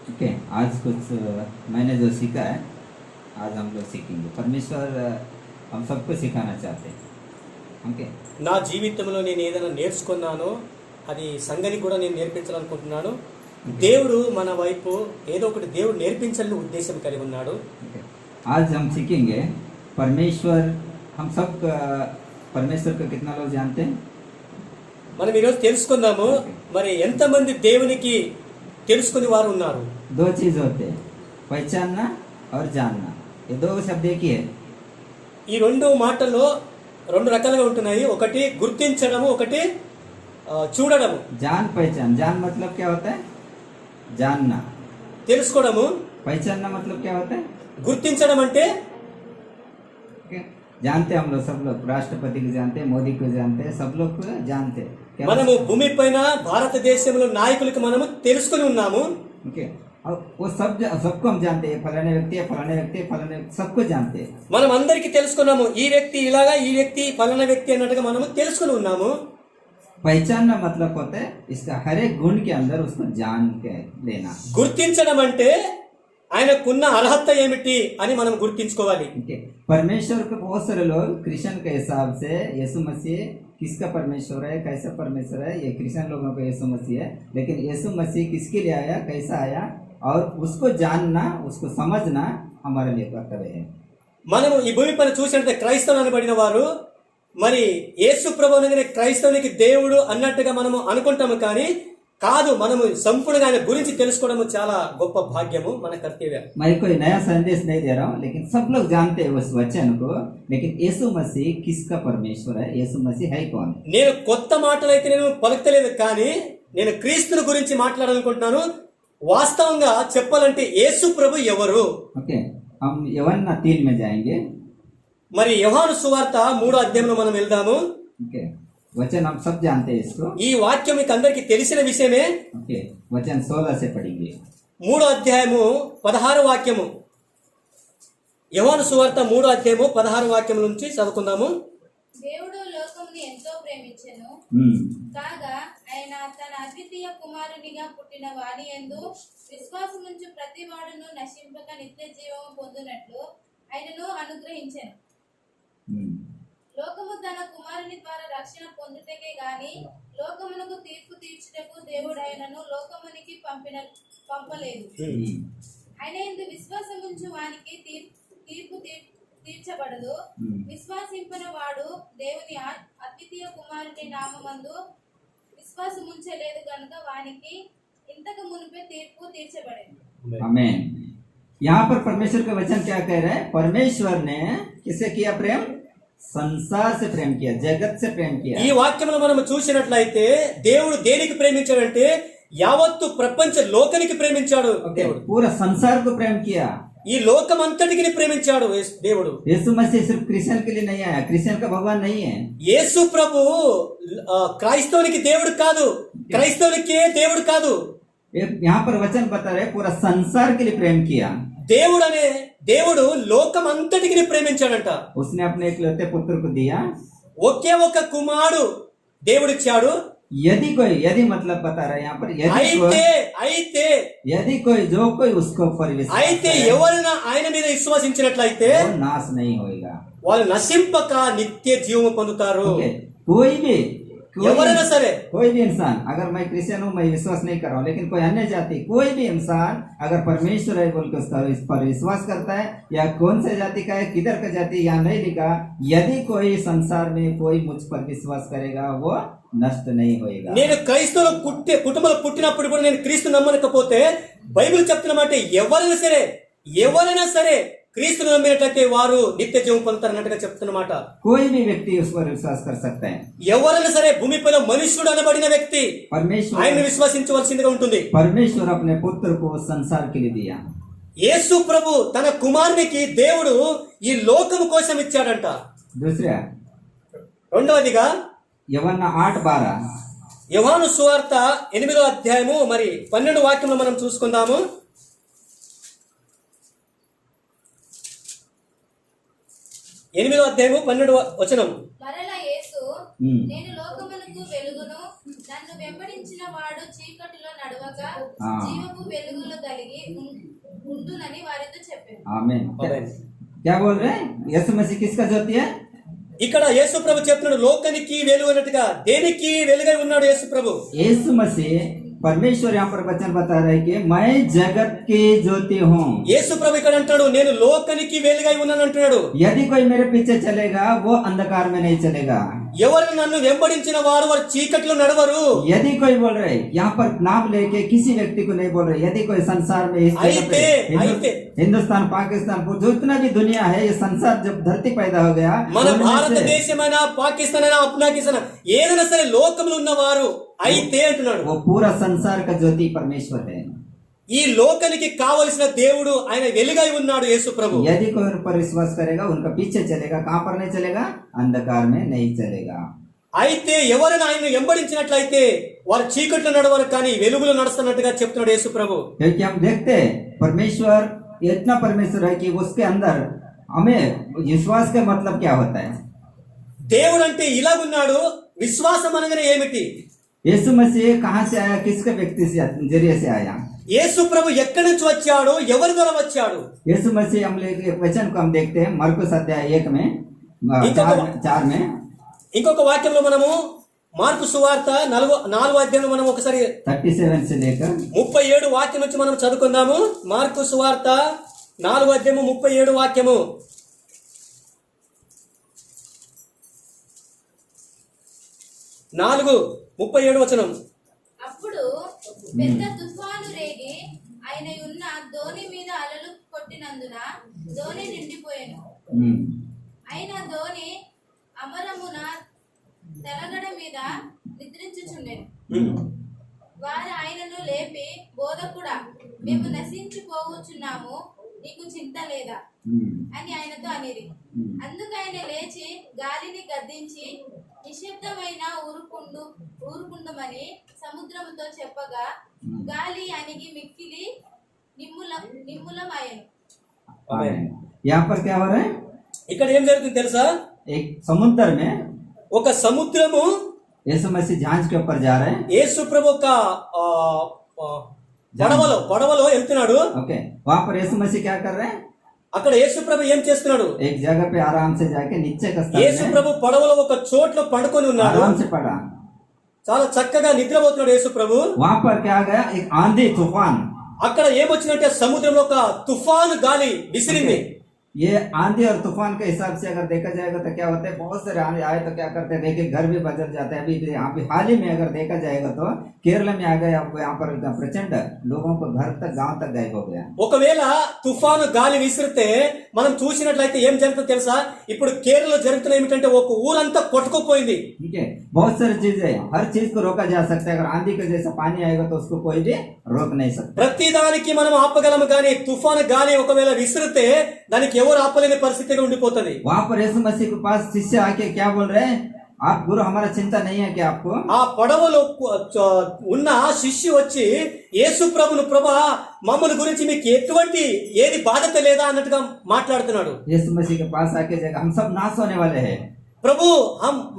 ठीक है, आज कुछ मैंने जो सीखा है आज हम लोग सीखेंगे। परमेश्वर हम सबको सिखाना चाहते हैं। ओके, నా జీవితంలో నేను ఏదైనా నేర్చుకున్నానో అది సంఘానికి కూడా నేను నేర్పించాలనుకుంటున్నాను. దేవుడు మన వైపు ఏదో ఒకటి దేవుడు నేర్పించాలని ఉద్దేశం కలిగి ఉన్నాడు. आज हम सीखेंगे परमेश्वर। हम सब परमेश्वर को कितना लोग जानते हैं? మనం ఈరోజు తెలుసుకుందాము మరి ఎంతమంది దేవునికి తెలుసుకుని వారు ఉన్నారు. दो चीज होते हैं, पहचानना और जानना। ये दो शब्द एक ही है। ఈ రెండు మాటల్లో రెండు రకాలుగా ఉంటున్నాయి. ఒకటి గుర్తించడము, ఒకటి చూడడము. जान पहचान, जान मतलब क्या होता है? जानना। తెలుసుకోవడము. पहचानना मतलब क्या होता है? గుర్తించడం అంటే जानते हम लोग, सब लोग राष्ट्रपति को जानते हैं, मोदी को जानते हैं, सब लोग को जानते हैं। మనము భూమి పైన భారతదేశంలో నాయకులకు మనము తెలుసుకుని ఉన్నాము. ओके, और वो सबको हम जानते हैं, फलाने व्यक्ति है, फलाने व्यक्ति है, फलाने सबको जानते हैं। మనం అందరికీ తెలుసుకున్నాము, ఈ వ్యక్తి ఇలాగా, ఈ వ్యక్తి ఫలానా వ్యక్తి అన్నట్టుగా మనము తెలుసుకుని ఉన్నాము. पहचानना मतलब होता है इसका हर एक गुण के अंदर उसको जान के लेना। గుర్తించడం అంటే ఆయనకున్న అర్హత ఏమిటి అని మనం గుర్తించుకోవాలి. परमेश्वर को बहुत सारे लोग क्रिश्चियन के हिसाब से यीशु मसीह किसका परमेश्वर है, कैसा परमेश्वर है, ये क्रिश्चियन लोगों का यीशु मसीह है। लेकिन यीशु मसीह किसके लिए आया, कैसा आया, और उसको जानना, उसको समझना हमारे लिए कर्तव्य है। మనము ఈ భూమి పైన చూసినట్టే క్రైస్తవులు అనబడిన వారు మరి యేసు ప్రభు అనగానే క్రైస్తవునికి దేవుడు అన్నట్టుగా మనము అనుకుంటాము, కానీ కాదు. మనము సంపూర్ణంగా ఆయన గురించి తెలుసుకోవడం చాలా గొప్ప భాగ్యము, మన కర్తవ్యం. मैं कोई नया संदेश नहीं दे रहा हूँ, लेकिन सब लोग जानते हैं उस वचन को। लेकिन यीशु मसीह किसका परमेश्वर है, यीशु मसीह है कौन? నేను కొత్త మాటలు అయితే నేను పలుకుతలేదు, కానీ నేను క్రీస్తుని గురించి మాట్లాడాలనుకుంటున్నాను. వాస్తవంగా చెప్పాలంటే యేసు ప్రభు ఎవరు? ओके, हम यूहन्ना 3 में जाएंगे। మరి యోహాను సువార్త 3వ అధ్యాయంలో మనం వెళ్దాము. ओके, वचन हम सब जानते हैं इसको। ఈ వాక్యం మీకు అందరికీ తెలిసిన విషయమే. ओके, वचन 16 से पढ़ेंगे। 3వ అధ్యాయము 16వ వాక్యము. యోహాను సువార్త 3వ అధ్యాయము 16వ వాక్యం నుంచి చదువుకుందాము. దేవుడు లోకముని ఎంతో ప్రేమించెను, కాగా ఆయన తన అద్వితీయ కుమారునిగా పుట్టిన వాని యందు విశ్వాసముంచు ప్రతి వాడును నశింపక నిత్య జీవము పొందునట్లు ఆయనను అనుగ్రహించెను. లోకము తన కుమారుని ద్వారా రక్షణ పొందుటకే గాని లోకమునకు తీర్పు తీర్చుటకు దేవుడు ఆయనను లోకమునికి పంపలేదు. ఆయన యందు విశ్వాసముంచు వానికి తీర్పు తీర్చబడదు. విశ్వాసింపని వాడు దేవుని అద్వితీయ కుమారుని నామమందు విశ్వాసముంచలేదు కనుక వానికి ఇంతకు మునిపే తీర్పు తీర్చబడింది. आमीन। यहाँ पर परमेश्वर का वचन क्या कह रहा है? परमेश्वर ने किसे किया प्रेम? संसार से प्रेम किया, जगत से प्रेम किया। ఈ వాక్యంలో మనం చూసినట్లయితే దేవుడు దేనికి ప్రేమించాడంటే యావత్తు ప్రపంచ లోకానికి ప్రేమించాడు. దేవుడు पूरा संसार को प्रेम किया, ఈ లోకం అంతటికి ప్రేమించాడు దేవుడు. यीशु मसीह सिर्फ क्रिश्चियन के लिए नहीं आया, क्रिश्चियन का भगवान नहीं है। యేసు ప్రభు క్రైస్తవునికి దేవుడు కాదు, క్రైస్తవునికే దేవుడు కాదు. यहाँ पर वचन बता रहे पूरा संसार के लिए प्रेम किया। దేవుడు లోకం అంతటికి ప్రేమించాడంట. उसने अपने एकलौते पुत्र को दिया, ఒకే ఒక కుమారుడు దేవుడు ఇచ్చాడు. यदि मतलब बता रहा है यहाँ पर, यदि कोई जो कोई उसको ऊपर అయితే ఎవరైనా ఆయన మీద విశ్వసించినట్లయితే नाश नहीं होएगा, వాళ్ళు నశింపక నిత్య జీవము పొందుతారు. कोई भी ఎవరైనా సరే, कोई भी इंसान, अगर मैं क्रिश्चियन हूँ, मैं विश्वास नहीं कर रहा हूँ, लेकिन कोई अन्य जाति, कोई भी इंसान अगर परमेश्वर है बोल के उसका इस पर विश्वास करता है, या कौन से जाति का है, किधर का जाति, या नहीं लिखा, यदि कोई संसार में कोई मुझ पर विश्वास करेगा वो नष्ट नहीं होएगा। నేను క్రైస్తవుల కుటుంబంలో పుట్టినప్పుడు కూడా నేను క్రీస్తు నమ్మకపోతే బైబిల్ చెప్తున్న మాట ఎవరైనా సరే క్రీస్తును నమ్మినట్లయితే వారు నిత్య జీవం పొందుతారన్నట్టుగా చెప్తున్నమాట. कोई भी व्यक्ति उस पर विश्वास कर सकता है। ఎవరైనా సరే భూమిపైన మనుష్యుడు అనబడిన వ్యక్తి परमेश्वर ఆయన్ని విశ్వసించవలసిందిగా ఉంటుంది. परमेश्वर अपने पुत्र को संसार के लिए दिया। యేసు ప్రభు తన కుమారునికి దేవుడు ఈ లోకము కోసం ఇచ్చాడంట. दूसरा, రెండవదిగా యూహన్నా 8:12, యోహాను సువార్త 8వ అధ్యాయము మరి 12వ వాక్యంలో మనం చూసుకుందాము. 8వ అధ్యాయము 12వ వచనం. మరలా యేసు నేను లోకమునకు వెలుగును, నన్ను వెంబడించిన వాడు చీకటిలో నడవక జీవపు వెలుగులో కలిగి ఉండునని వారితో చెప్పాను. आमीन। क्या बोल रहे हैं? यीशु मसीह किसका ज्योति है? ఇక్కడ యేసు ప్రభు చెప్తున్నాడు లోకానికి వెలుగు అన్నట్టుగా దేనికి వెలుగై ఉన్నాడు యేసు ప్రభు? यीशु मसीह परमेश्वर यहाँ पर वचन बता रहे हैं कि मैं जगत की ज्योति हूँ। యేసు ప్రభు ఇక్కడ అంటాడు నేను లోకానికి వెలుగై ఉన్నాను అంటున్నాడు। यदि कोई मेरे पीछे चलेगा वो अंधकार में नहीं चलेगा। ఎవరు నన్ను వెంబడించిన వారు వారు చీకటిలో నడవరు। यदि कोई बोल रहे यहाँ पर नाम लेके किसी व्यक्ति को नहीं बोल रहे, यदि कोई संसार में इस जगह पे हिंदुस्तान पाकिस्तान जितना भी दुनिया है ये संसार जब धरती पैदा हो गया మన భారతదేశమైనా పాకిస్తాన్ అయినా అఫ్ఘనిస్తాన్ ఏదైనా సరే లోకంలో ఉన్నవారు అయితే అంటున్నాడు वो पूरा संसार का ज्योति परमेश्वर है। ఈ లోకానికి కావలసిన దేవుడు ఆయన వెలుగై ఉన్నాడు యేసు ప్రభు। यदि कोई उन पर विश्वास करेगा उनका पीछे चलेगा, कहाँ पर नहीं चलेगा? अंधकार में नहीं चलेगा। అయితే ఎవరైనా ఆయన వెంబడించినట్లయితే వారు చీకట్లో నడవరు కానీ వెలుగులో నడుస్తున్నట్టుగా చెప్తున్నాడు యేసు ప్రభు। क्योंकि हम देखते हैं परमेश्वर इतना परमेश्वर है कि उसके अंदर हमें विश्वास का मतलब क्या होता है? దేవుడు అంటే ఇలాగున్నాడు, విశ్వాసం అనగానే ఏమిటి? यीशु मसीह कहाँ से आया, किसके व्यक्ति से जरिए से आया? యేసు ప్రభు ఎక్కడి నుంచి వచ్చాడు, ఎవరి ద్వారా వచ్చాడు? यीशु मसीह हम एक वचन को हम देखते हैं मरकुस अध्याय 1 में 4 में। ఇంకొక వాక్యంలో మనము మార్కు సువార్త 4వ అధ్యాయంలో మనం ఒకసారి 37 से लेकर 37 వాక్యం నుంచి మనం చదువుకుందాము। మార్కు సువార్త 4వ అధ్యాయము 37 వాక్యము। 4:37 వచనం। అప్పుడు పెద్ద తుఫాను రేగి ఆయన ఉన్న దోణి మీద అలలు కొట్టినందున దోణి నిండిపోయాను. అయిన దోణి అమరమున తెలగడ మీద నిద్రించుచుండెను. వారు ఆయనను లేపి, బోధకుడా, మేము నశించిపోవచ్చున్నాము, నీకు చింత లేదా అని ఆయనతో అనిరి. అందుకు ఆయన లేచి గాలిని గద్దించి నిశ్శబ్దమైన ఊరుకుండమని సముద్రముతో చెప్పగా గాలి అణిగి మిక్కిలి నిమ్ములమాయెను। यहाँ पर क्या हो रहा है? ఇక్కడ ఏం జరుగుతుంది తెలుసా? एक समुद्र में ఒక సముద్రము यीशु मसीह जहाज के ऊपर जा रहे हैं। యేసు ప్రభు ఒక పడవలో వెళ్తున్నాడు। ओके, वहाँ पर यीशु मसीह क्या कर रहे हैं? అక్కడ యేసు ప్రభు ఏం చేస్తున్నాడు? एक जगह पे आराम से जाके नीचे का स्थान యేసు में ప్రభు పడవలో ఒక చోట్లో పడుకొని ఉన్నాడు, आराम से पड़ा। చాలా చక్కగా నిద్రపోతున్నాడు యేసు ప్రభు। वहाँ पर क्या आ गया? एक आंधी तूफान। అక్కడ ఏమొచ్చిందంటే సముద్రంలో ఒక తుఫాను గాలి విసిరింది। ये आंधी और तूफान के हिसाब से अगर देखा जाएगा तो क्या होता है, बहुत सारे आंधी आए तो क्या करते हैं, देखिए घर भी बदल जाता है। अभी यहाँ पे हाल ही में अगर देखा जाएगा तो केरल में आ गए, यहाँ पर प्रचंड लोगों को घर तक गांव तक गायब हो गया। ఒకవేళ తుఫాను గాలి విసిరితే మనం చూసినట్లయితే ఏం జరుగుతుందో తెలుసా? ఇప్పుడు కేరళలో జరుగుతున్న ఏమిటంటే ఒక ఊరంతా కొట్టుకుపోయింది। ठीक है, बहुत सारी चीजें, हर चीज को रोका जा सकता है। अगर आंधी के जैसा पानी आएगा तो उसको कोई भी रोक नहीं सकता। ప్రతి దానికి మనం ఆపగలము కానీ తుఫాను గాలి ఒకవేళ విసిరితే దానికి ఎవరు ఆపలేని పరిస్థితిగా ఉండిపోతుంది। वहाँ पर यीशु मसीह के पास शिष्य आके क्या बोल रहे हैं? आप गुरु, हमारा चिंता नहीं है क्या आपको? ఆ పడవలో ఉన్న శిష్యు వచ్చి యేసు ప్రభును, ప్రభా మమ్మల్ని గురించి మీకు ఎటువంటి ఏది బాధ్యత లేదా అన్నట్టుగా మాట్లాడుతున్నాడు। यीशु मसीह के पास आके जाएगा, हम सब नाश होने वाले हैं। ప్రభు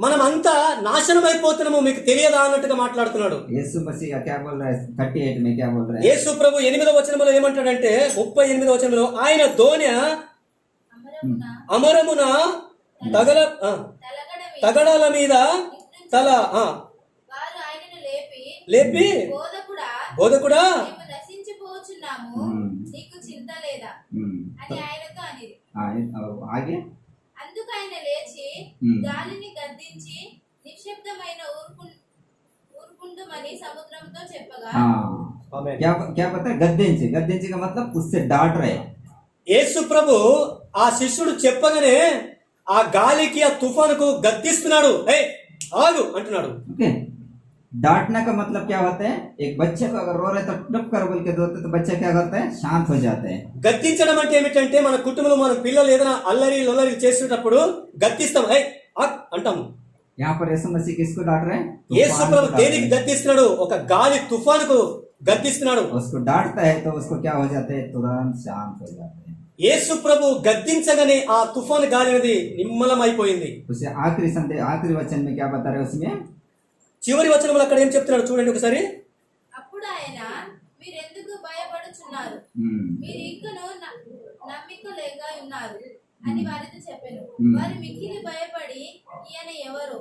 మనం అంతా నాశనం అయిపోతున్నాము, మీకు తెలియదా అన్నట్టుగా మాట్లాడుతున్నాడు। यीशु मसीह का क्या बोल रहा है? 38 में क्या बोल रहा है? యేసు ప్రభు 8వ వచనంలో ఏమంటాడంటే 38వ వచనంలో ఆయన దోణి అమరమున తగడాల మీద తల వారు ఆయనను లేపి బోధకుడా మేము నశించిపోవచ్చున్నాము, నీకు చింత లేదా అని ఆయనతో అనిరి. आगे అందుకు ఆయన లేచి గాలిని గద్దించి నిశ్శబ్దమైన ఊరుకుండమని సముద్రంతో చెప్పగా क्या पता है? गद्दिंची का मतलब उससे डांट रहे। యేసు ప్రభు ఆ శిష్యుడు చెప్పగానే ఆ గాలికి ఆ తుఫానుకు గద్దిస్తున్నాడు, ఏ ఆగు అంటున్నాడు। ओके, डांटने का मतलब क्या होता है? एक बच्चे को अगर रो रहे तो टुप कर बोल के दो तो बच्चा क्या करता है? शांत हो जाते हैं। గద్దించడం అంటే ఏమిటంటే మన కుటుంబంలో మన పిల్లలు ఏదైనా అల్లరి చేసేటప్పుడు గద్దిస్తాం, ఏ ఆగ్ అంటాము। यहाँ पर यीशु मसीह किसको डांट रहे हैं? యేసు ప్రభు దేనికి గద్దిస్తున్నాడు? ఒక గాలి తుఫానుకు గద్దిస్తున్నాడు। उसको डांटता है तो उसको क्या हो जाते हैं? तुरंत शांत हो जाते हैं। యేసు ప్రభు గద్దించగానే ఆ తుఫాను గాలి అనేది నిమ్మలమైపోయింది. उसे आखिरी वचन में क्या बता रहे हैं उसमें? చివరి వచనంలో అక్కడ ఏం చెప్తున్నాడు చూడండి ఒకసారి. అప్పుడు ఆయన, మీరెందుకు భయపడుచున్నారు, మీరు ఇంకను నమ్మిక లేక ఉన్నారు అని వారితో చెప్పాను. వారు మిక్కిలి భయపడి, ఈయన ఎవరు,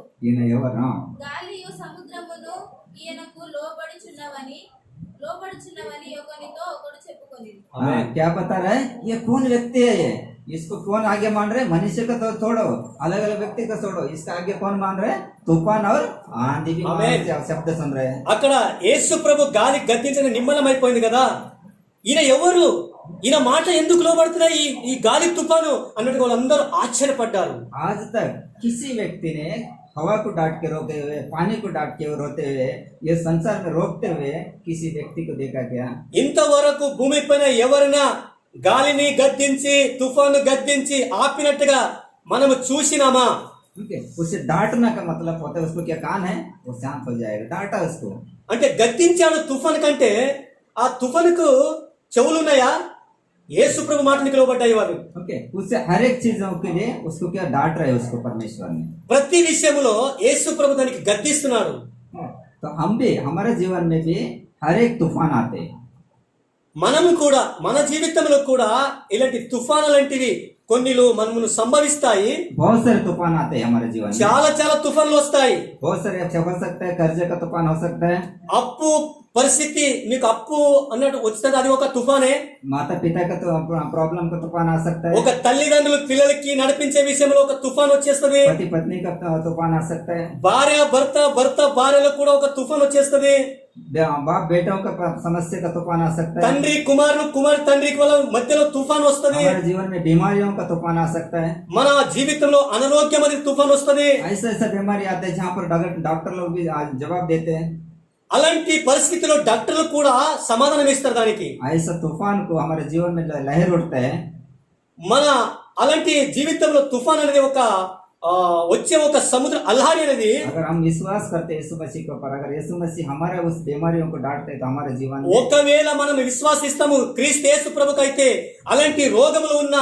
గాలియు సముద్రమును ఈయనకు లోబడుచున్నవని ఒకనితో ఒకడు చెప్పుకొని. क्या बता रहा है? ये कौन व्यक्ति है? ये इसको कौन आगे मान रहे? मनुष्य का तो छोड़ो, अलग अलग व्यक्ति का छोड़ो, इसका आगे कौन मान रहे? तूफान और आंधी भी शब्द सुन रहे हैं. అక్కడ యేసు ప్రభు గాలి గద్దించని నిమ్మలమైపోయింది కదా, ఈయన ఎవరు, ఈయన మాట ఎందుకు లోబడుతున్నాయి ఈ గాలి తుఫాను అన్నట్టు వాళ్ళందరూ ఆశ్చర్యపడ్డారు. आज तक किसी व्यक्ति ने हवा को डांट के रोके हुए, पानी को डांट के रोते हुए, ये संसार में रोकते हुए किसी व्यक्ति को देखा क्या? ఇంతవరకు భూమి పైన ఎవరైనా గాలిని గద్దించి తుఫాను గద్దించి ఆపినట్టుగా మనము చూసినామా? ठीक है, उसे डांटना का मतलब होता है उसको क्या कान है वो शांत हो जाएगा, डांटा उसको. అంటే గద్దించాడు తుఫాను కంటే ఆ తుఫానుకు చెవులున్నాయా? యేసు ప్రభు మాటనికి లోబడ్డాయి వారు. ओके, उससे हर एक चीजों के लिए उसको क्या डांट रहे उसको परमेश्वर ने. ప్రతి విషయంలో యేసు ప్రభు దానికి గద్దిస్తున్నాడు. तो हम भी हमारे जीवन में भी हर एक तूफान आते हैं. మనము కూడా మన జీవితంలో కూడా ఇలాంటి తుఫాను లాంటివి కొన్నిలు మనమును సంభవిస్తాయి. बहुत सारे तूफान आते हैं हमारे जीवन में. చాలా చాలా తుఫాన్లు వస్తాయి. बहुत सारे अच्छा हो सकता है, कर्जे का तूफान हो सकता है. అప్పు పరిస్థితి, మీకు అప్పు అన్నట్టు వస్తుంది, అది ఒక తుఫానే. माता पिता का तो प्रॉब्लम का तूफान आ सकता है. ఒక తల్లిదండ్రులు పిల్లలకి నడిపించే విషయంలో ఒక తుఫాన్ వచ్చేస్తుంది. पति पत्नी का तूफान आ सकता है. భార్య భర్త, భర్త భార్యలకు కూడా ఒక తుఫాన్ వచ్చేస్తుంది. बाप बेटों का समस्या का तूफान आ सकता है. తండ్రి కుమారుడు, కుమార్ తండ్రికి వాళ్ళ మధ్యలో తుఫాన్ వస్తుంది. हमारे जीवन में बीमारियों का तूफान आ सकता है. మన జీవితంలో అనారోగ్యం అనేది తుఫాన్ వస్తుంది. ऐसा बीमारी आते हैं जहाँ पर डॉक्टर लोग भी जवाब देते हैं. అలాంటి పరిస్థితిలో డాక్టర్లు కూడా సమాధానం ఇస్తారు దానికి. ऐसा तूफान को हमारे जीवन में लहर उठता है. మన అలాంటి జీవితంలో తుఫాన్ అనేది ఒక వచ్చే ఒక సముద్ర అల్లాడి అనేది. अगर हम विश्वास करते हैं यीशु मसीह के ऊपर, अगर यीशु मसीह हमारे उस बीमारियों को डांटते हैं तो हमारे जीवन में, ఒకవేళ మనం విశ్వాసిస్తాము క్రీస్తు యేసు ప్రభుకు అయితే అలాంటి రోగములు ఉన్న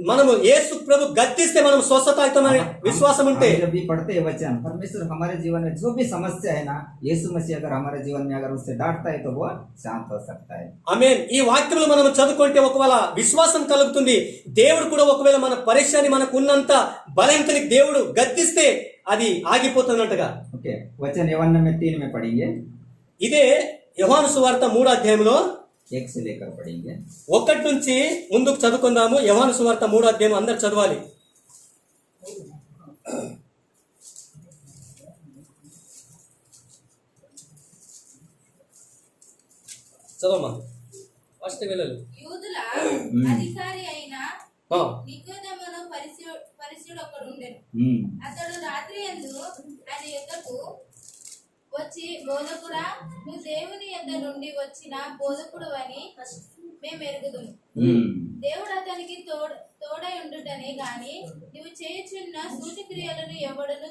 మనము యేసు ప్రభు గద్దిస్తే మనం స్వస్థత అవుతామని విశ్వాసం ఉంటే, जब भी पढ़ते हैं वचन, परमेश्वर हमारे जीवन में जो भी समस्या है ना, यीशु मसीह अगर हमारे जीवन में अगर उससे डांटता है तो वो शांत हो सकता है. ఆమేన్. ఈ వాక్యములు మనం చదువుకుంటే ఒకవేళ విశ్వాసం కలుగుతుంది. దేవుడు కూడా ఒకవేళ మన పరీక్షని, మనకు ఉన్నంత బలహీనతని దేవుడు గద్దిస్తే అది ఆగిపోతున్నట్టుగా. ओके, वचन यूहन्ना में 3 में पढ़ेंगे. ఇదే యోహాను సువార్త 3వ అధ్యాయంలో 1 से लेकर पढ़ेंगे. 1 నుంచి ముందుకు చదువుకుందాము. యోహాను సువార్త 3వ అధ్యాయం అందరు చదవాలి. చదవమ్మా, ఫస్ట్ వెళ్ళాలి. యూదుల అధికారి అయిన నికోదేమును పరిసయ్యుడు ఒకడు ఉండెను. అతడు రాత్రి యందు ఆయన యొద్దకు వచ్చి, బోధకుడా, నువ్వు దేవుని యొద్ద నుండి వచ్చిన బోధకుడు అని మేము ఎరుగుదుము. దేవుడు అతనికి తోడై ఉండుటనే గాని నువ్వు చేయుచున్న సూచక్రియలను ఎవడును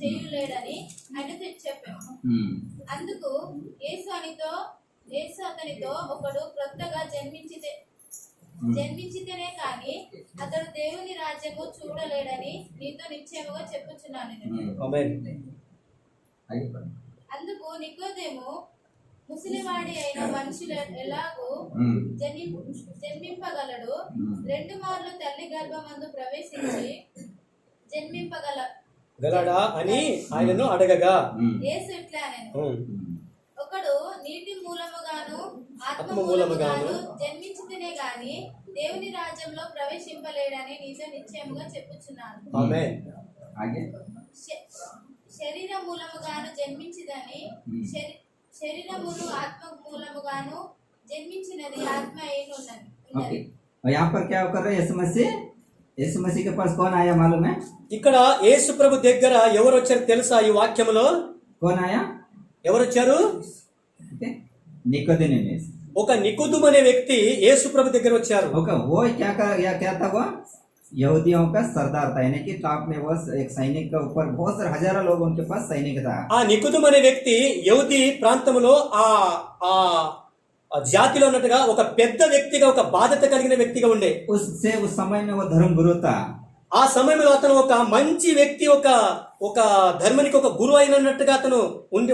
చేయులేడని ఆయనతో చెప్పాను. అందుకు యేసు అతనితో, ఒకడు క్రొత్తగా జన్మించితేనే కాని అతడు దేవుని రాజ్యము చూడలేడని నీతో నిశ్చయముగా చెప్పుచున్నాను. అందుకు నికోదేము, ముసలివాడి అయిన మనుషులు ఎలాగూ జన్మింపగలడు? 2 మార్లు తల్లి గర్భమందు ప్రవేశించి గలడా అని ఆయనను అడగగా, యేసు ఇట్లా అనెను, ఒకడు నీటి మూలముగాను ఆత్మ మూలముగాను జన్మించితేనే గాని దేవుని రాజ్యంలో ప్రవేశింపలేడని నీతో నిశ్చయముగా చెప్పుచున్నాను. శరీర మూలముగాను జన్మించిదని, శరీరమును ఆత్మ మూలముగాను జన్మించినది ఆత్మ అయినది. ओके, और यहाँ पर क्या कर रहे हैं? यीशु मसीह के पास कौन आया मालूम है? ఇక్కడ యేసు ప్రభు దగ్గర ఎవరు వచ్చారు తెలుసా? ఈ వాక్యములో कौन आया? ఎవరు వచ్చారు? निकोदेमुस. ఒక నికోదేము అనే వ్యక్తి యేసు ప్రభు దగ్గర వచ్చారు. वो क्या था? वो यहूदियों का सरदार था, यानी कि टॉप में वो एक सैनिक का ऊपर बहुत सारे हजारों लोग उनके पास सैनिक था. ఆ నికోదేము అనే వ్యక్తి యహూది ప్రాంతంలో ఆ ఆ జాతిలో ఉన్నట్టుగా ఒక పెద్ద వ్యక్తిగా, ఒక బాధ్యత కలిగిన వ్యక్తిగా ఉండే. उससे उस समय में वो धर्म गुरु था। ఆ సమయంలో అతను ఒక మంచి వ్యక్తి, ఒక ఒక ధర్మానికి ఒక గురువు అయినట్టుగా అతను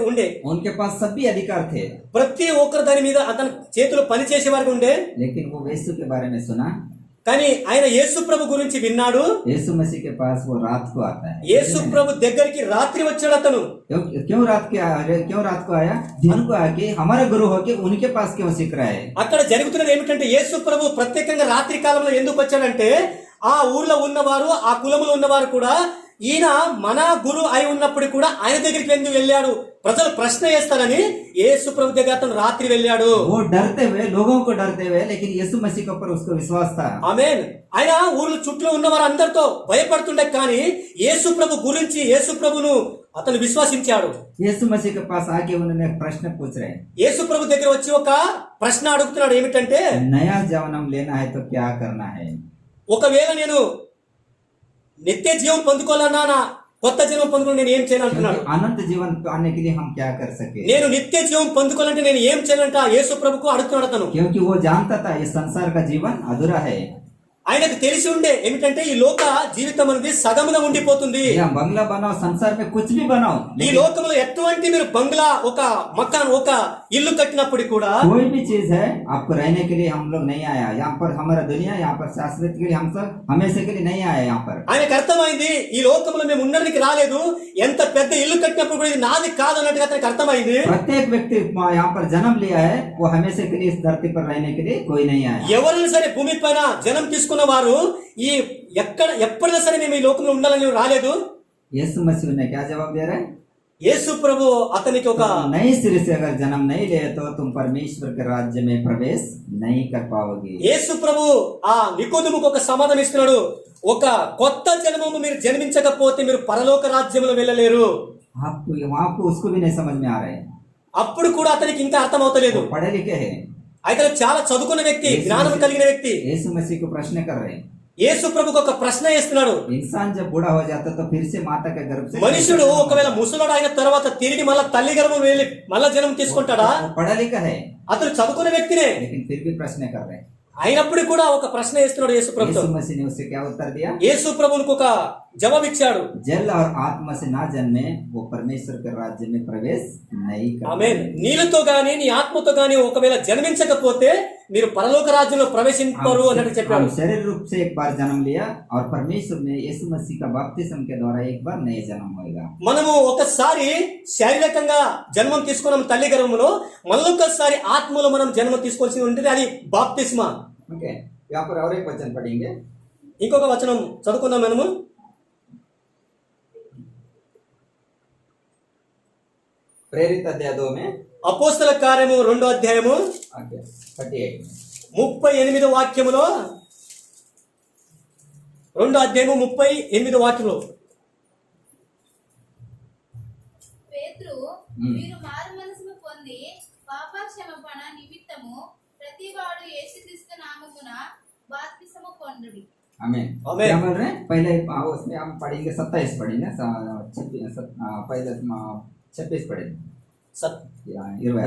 ఉండే. उनके पास सभी अधिकार थे, ప్రతి ఒక్కరు దాని మీద అతని చేతిలో పని చేసే వారికి ఉండే. लेकिन वो यीशु के बारे में सुना। కానీ ఆయన యేసు ప్రభు గురించి విన్నాడు. यीशु मसीह के पास वो रात को आता है। యేసు ప్రభు దగ్గరికి రాత్రి వచ్చాడు అతను. क्यों रात को आया? दिन को आके हमारा गुरु होके उनके पास क्यों सीख रहा है? అక్కడ జరుగుతున్నది ఏమిటంటే యేసు ప్రభు ప్రత్యేకంగా రాత్రి కాలంలో ఎందుకు వచ్చాడంటే, ఆ ఊర్లో ఉన్నవారు, ఆ కులములో ఉన్నవారు కూడా ఈయన మన గురు అయి ఉన్నప్పుడు కూడా ఆయన దగ్గరికి ఎందుకు వెళ్ళాడు, ప్రజలు ప్రశ్న వేస్తారని యేసు ప్రభు దగ్గర అతను రాత్రి వెళ్ళాడు. वो डरते हुए, लोगों को डरते हुए, लेकिन यीशु मसीह के ऊपर उसको विश्वास था। ఆమేన్. ఆయన ఊర్ల చుట్టూ ఉన్న వారందరితో భయపడుతుండే, కానీ యేసు ప్రభు గురించి, యేసు ప్రభును అతను విశ్వసించాడు. यीशु मसीह के पास आके उन्होंने एक प्रश्न पूछ रहे हैं। యేసు ప్రభు దగ్గర వచ్చి ఒక ప్రశ్న అడుగుతున్నాడు. ఏమిటంటే, नया जन्म लेना है तो क्या करना है? ఒకవేళ నేను నిత్య జీవం పొందుకోవాలన్నా, కొత్త జీవం పొందుకోవాలి, నేను ఏం చేయాలంటున్నాడు. अनंत जीवन पाने के लिए हम क्या कर सके? నేను నిత్య జీవం పొందుకోవాలంటే నేను ఏం చేయాలంట యేసు ప్రభుకు అడుగుతున్నాడు అతను. क्योंकि वो जानता था ये संसार का जीवन अधूरा है। ఆయనకు తెలిసి ఉండే ఏమిటంటే ఈ లోక జీవితం అనేది సగముగా ఉండిపోతుంది. या बंगला बनाओ, संसार में कुछ भी बनाओ, ఈ లోకంలో ఎటువంటి మీరు బంగ్లా, ఒక మకాన్, ఒక ఇల్లు కట్టినప్పుడు కూడా कोई भी चीज है आपको रहने के लिए हम लोग नहीं आया यहाँ पर। हमारा दुनिया यहाँ पर शाश्वत के लिए, हम सब हमेशा के लिए नहीं आया यहाँ पर। ఆయనకు అర్థమైంది ఈ లోకంలో మేము ఉండడానికి రాలేదు, ఎంత పెద్ద ఇల్లు కట్టినప్పుడు కూడా ఇది నాది కాదు అన్నట్టుగా అతనికి అర్థమైంది. प्रत्येक व्यक्ति यहाँ पर जन्म लिया है, वो हमेशा के लिए इस धरती पर रहने के लिए कोई नहीं आया। ఎవరైనా సరే భూమి పైన జనం తీసుకున్న వారు ఈ ఎప్పుడైనా సరే మేము ఈ లోకంలో ఉండాలని రాలేదు. यीशु मसीह ने क्या जवाब दे रहे हैं? యేసు ప్రభు అతనికి ఒక नई सिरे से अगर जन्म नहीं ले तो तुम परमेश्वर के राज्य में प्रवेश नहीं कर पाओगे। యేసు ప్రభు ఆ నికోదేముకు ఒక సమాధానం ఇస్తున్నాడు. ఒక కొత్త జన్మము మీరు జన్మించకపోతే మీరు పరలోక రాజ్యంలో వెళ్ళలేరు. आपको उसको भी नहीं समझ में आ रहा है। అప్పుడు కూడా అతనికి ఇంకా అర్థం అవుతలేదు. वो पढ़े लिखे हैं, అయితే చాలా చదువుకున్న వ్యక్తి, జ్ఞానం కలిగిన వ్యక్తి. यीशु मसीह को प्रश्न कर रहे हैं। యేసు ప్రభుకు ఒక ప్రశ్న వేస్తున్నాడు. इंसान जब बूढ़ा हो जाता तो फिर से माता के गर्भ से మనుషుడు ఒకవేళ ముసలోడు అయిన తర్వాత తిరిగి మళ్ళా తల్లి గర్భం వెళ్ళి మళ్ళా జన్మ తీసుకుంటాడా? वो पढ़ा लिखा है, అతను చదువుకున్న వ్యక్తినే, लेकिन फिर भी प्रश्न कर रहे हैं। అయినప్పుడు కూడా ఒక ప్రశ్న వేస్తున్నాడు యేసు ప్రభుతో. यीशु मसीह ने उससे क्या उत्तर दिया? యేసు ప్రభువుకు ఒక జవాబు ఇచ్చాడు. जल और आत्मा से ना जन्मे वो परमेश्वर के राज्य में प्रवेश नहीं कर ఆమేన్. నీళ్ళతో గాని నీ ఆత్మతో గాని ఒకవేళ జన్మించకపోతే మీరు పరలోక రాజ్యంలో ప్రవేశింపరు అన్నట్టు చెప్పాడు. शरीर रूप से एक बार जन्म लिया और परमेश्वर ने यीशु मसीह का बपतिस्म के द्वारा एक बार नए जन्म होगा। మనము ఒకసారి శారీరకంగా జన్మం తీసుకున్నాం తల్లి గర్భంలో, మళ్ళొకసారి ఆత్మలో మనం జన్మ తీసుకోవాల్సి ఉంటుంది, అది బాప్తిస్మా. ओके, यहाँ पर और एक वचन पढ़ेंगे। ఇంకొక వచనం చదువుకుందాం మనము. प्रेरित अध्याय 2 में అపోస్తల కార్యము 2వ అధ్యాయము 38 38వ వాక్యములో, 2వ అధ్యాయము 38వ వాక్యంలో, పేతురు, మీరు మారు మనసును పొంది పాపక్షమాపణ నిమిత్తము ప్రతివాడు యేసుక్రీస్తు నామమున బాప్తిసము పొందుడి. आमीन। आमीन। क्या बोल रहे हैं? पहले उसमें हम पढ़ेंगे 27 पढ़ेंगे, पहले 26 पढ़ेंगे, 26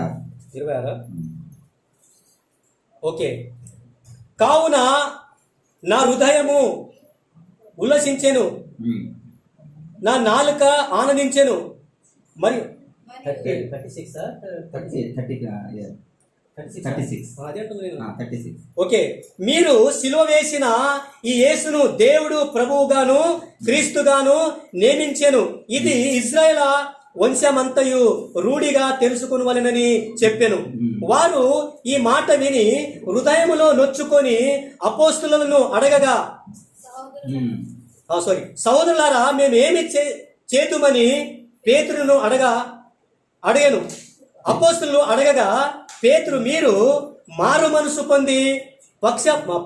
26. ఓకే. కావున నా హృదయము ఉల్లసించెను, నా నాలుక ఆనందించెను. మరియు 36 ఓకే. మీరు సిలువ వేసిన ఈ యేసును దేవుడు ప్రభువుగాను క్రీస్తుగాను నియమించెను, ఇది ఇశ్రాయేల్ వంశమంతయు రూఢిగా తెలుసుకొనవలెనని చెప్పెను. వారు ఈ మాట విని హృదయములో నొచ్చుకొని అపోస్తులను అడగగా, సహోదరులారా మేమేమి చేతుమని పేతురును అడగను. అపోస్తులు అడగగా పేతురు, మీరు మారు మనసు పొంది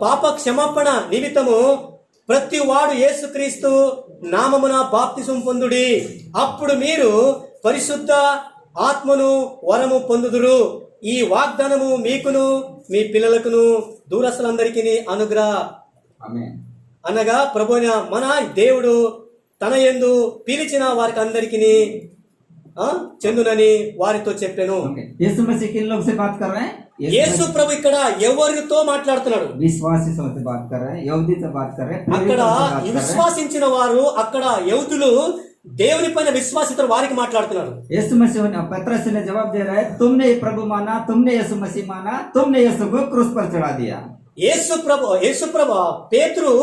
పాప క్షమాపణ నిమిత్తము ప్రతి వాడు యేసుక్రీస్తు నామమున బాప్తిసం పొందుడి, అప్పుడు మీరు పరిశుద్ధ ఆత్మను వరము పొందుదురు. ఈ వాగ్దానము మీకును మీ పిల్లలకును దూరస్తులందరికీ అనుగ్రహ. అనగా ప్రభువైన మన దేవుడు తన యందు పిలిచిన వారికి అందరికీ చెందునని వారితో చెప్పాను. ओके, यीशु मसीह किन लोग से बात कर रहे हैं? యేసు ప్రభు ఇక్కడ ఎవరితో మాట్లాడుతున్నాడు? विश्वासी से बात कर रहे हैं, यहूदी से बात कर रहे हैं, అక్కడ पूर्वजों से बात कर रहे हैं। విశ్వాసించిన వారు, అక్కడ యూదులు దేవుని పైన విశ్వాసితులు వారికి మాట్లాడుతున్నారు. यीशु मसीह ने पतरस ने जवाब दे रहा है, तुमने प्रभु माना, तुमने यीशु मसीह माना, तुमने यीशु को क्रूस पर चढ़ा दिया। యేసు ప్రభు పేతురు